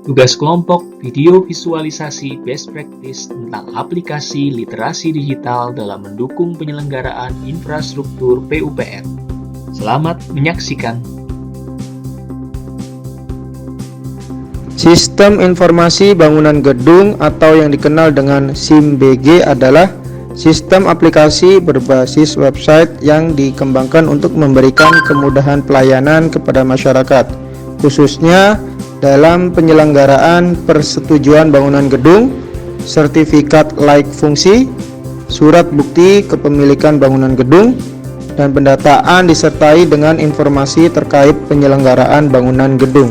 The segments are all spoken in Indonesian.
Tugas kelompok video visualisasi best practice tentang aplikasi literasi digital dalam mendukung penyelenggaraan infrastruktur PUPR. Selamat menyaksikan. Sistem Informasi Bangunan Gedung atau yang dikenal dengan SIMBG adalah sistem aplikasi berbasis website yang dikembangkan untuk memberikan kemudahan pelayanan kepada masyarakat, khususnya dalam penyelenggaraan persetujuan bangunan gedung, sertifikat layak fungsi, surat bukti kepemilikan bangunan gedung, dan pendataan disertai dengan informasi terkait penyelenggaraan bangunan gedung.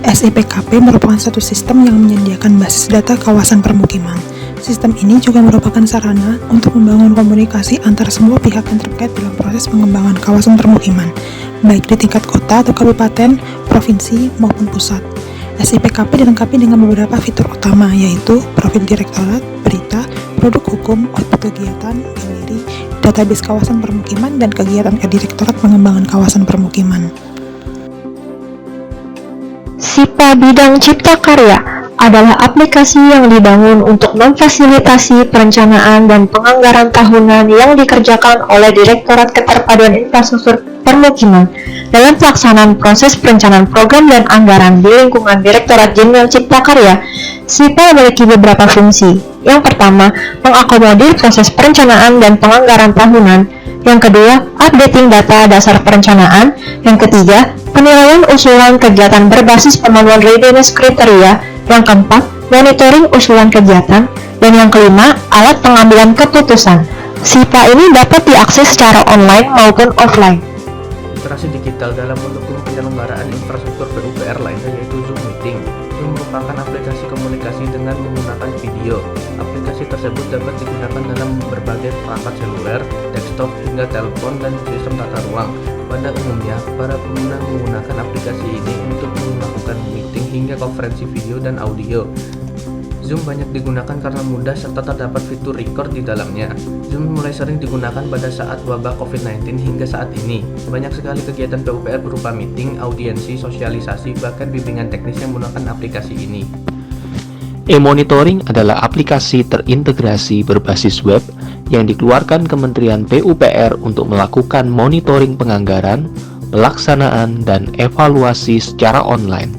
SIPKP merupakan satu sistem yang menyediakan basis data kawasan permukiman. Sistem ini juga merupakan sarana untuk membangun komunikasi antara semua pihak yang terkait dalam proses pengembangan kawasan permukiman, baik di tingkat kota atau kabupaten, provinsi, maupun pusat. SIPKP dilengkapi dengan beberapa fitur utama, yaitu profil direktorat, berita, produk hukum, output kegiatan, galeri, database kawasan permukiman, dan kegiatan Direktorat Pengembangan Kawasan Permukiman. SIPA Bidang Cipta Karya adalah aplikasi yang dibangun untuk memfasilitasi perencanaan dan penganggaran tahunan yang dikerjakan oleh Direktorat Keterpaduan Infrastruktur Permukiman dalam pelaksanaan proses perencanaan program dan anggaran di lingkungan Direktorat Jenderal Cipta Karya. SIPA memiliki beberapa fungsi. Yang pertama, mengakomodir proses perencanaan dan penganggaran tahunan. Yang kedua, updating data dasar perencanaan. Yang ketiga, penilaian usulan kegiatan berbasis pemenuhan readiness kriteria. Yang keempat, monitoring usulan kegiatan. Dan yang kelima, alat pengambilan keputusan. SIPA ini dapat diakses secara online maupun offline. Literasi digital dalam mendukung penyelenggaraan infrastruktur PUPR lainnya yaitu Zoom Meeting. Zoom merupakan aplikasi komunikasi dengan menggunakan video. Aplikasi tersebut dapat digunakan dalam berbagai perangkat seluler, desktop, hingga telepon dan sistem tata ruang. Pada umumnya, para pengguna menggunakan aplikasi ini untuk melakukan meeting hingga konferensi video dan audio. Zoom banyak digunakan karena mudah serta terdapat fitur record di dalamnya. Zoom mulai sering digunakan pada saat wabah COVID-19 hingga saat ini. Banyak sekali kegiatan PUPR berupa meeting, audiensi, sosialisasi, bahkan bimbingan teknis yang menggunakan aplikasi ini. E-monitoring adalah aplikasi terintegrasi berbasis web yang dikeluarkan Kementerian PUPR untuk melakukan monitoring penganggaran, pelaksanaan, dan evaluasi secara online.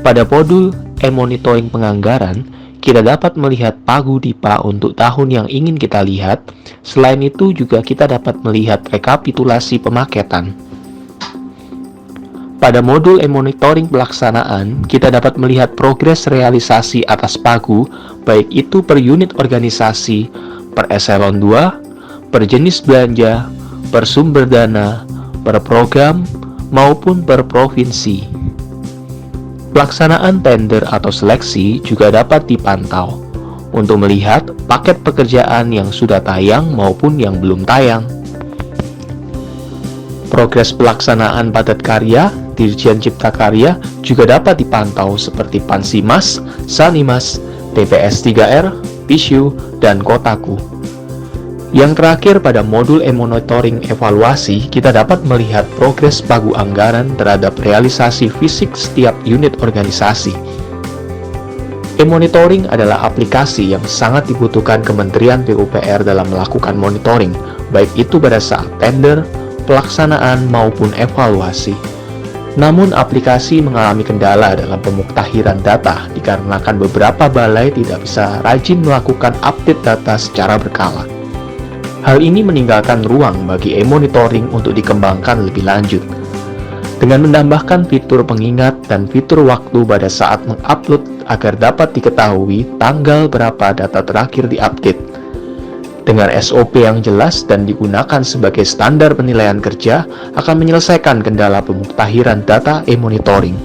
Pada modul e-monitoring penganggaran, kita dapat melihat pagu DIPA untuk tahun yang ingin kita lihat. Selain itu juga kita dapat melihat rekapitulasi pemaketan. Pada modul e-monitoring pelaksanaan, kita dapat melihat progres realisasi atas pagu, baik itu per unit organisasi, per eselon 2, per jenis belanja, per sumber dana, per program, maupun per provinsi. Pelaksanaan tender atau seleksi juga dapat dipantau untuk melihat paket pekerjaan yang sudah tayang maupun yang belum tayang. Progres pelaksanaan padat karya Dirjen Cipta Karya juga dapat dipantau seperti Pansimas, Sanimas, TPS 3R, Pisyu, dan Kotaku. Yang terakhir, pada modul e-monitoring evaluasi, kita dapat melihat progres pagu anggaran terhadap realisasi fisik setiap unit organisasi. E-monitoring adalah aplikasi yang sangat dibutuhkan Kementerian PUPR dalam melakukan monitoring, baik itu pada saat tender, pelaksanaan, maupun evaluasi. Namun, aplikasi mengalami kendala dalam pemuktahiran data dikarenakan beberapa balai tidak bisa rajin melakukan update data secara berkala. Hal ini meninggalkan ruang bagi e-monitoring untuk dikembangkan lebih lanjut. Dengan menambahkan fitur pengingat dan fitur waktu pada saat mengupload agar dapat diketahui tanggal berapa data terakhir diupdate. Dengan SOP yang jelas dan digunakan sebagai standar penilaian kerja akan menyelesaikan kendala pemuktahiran data e-monitoring.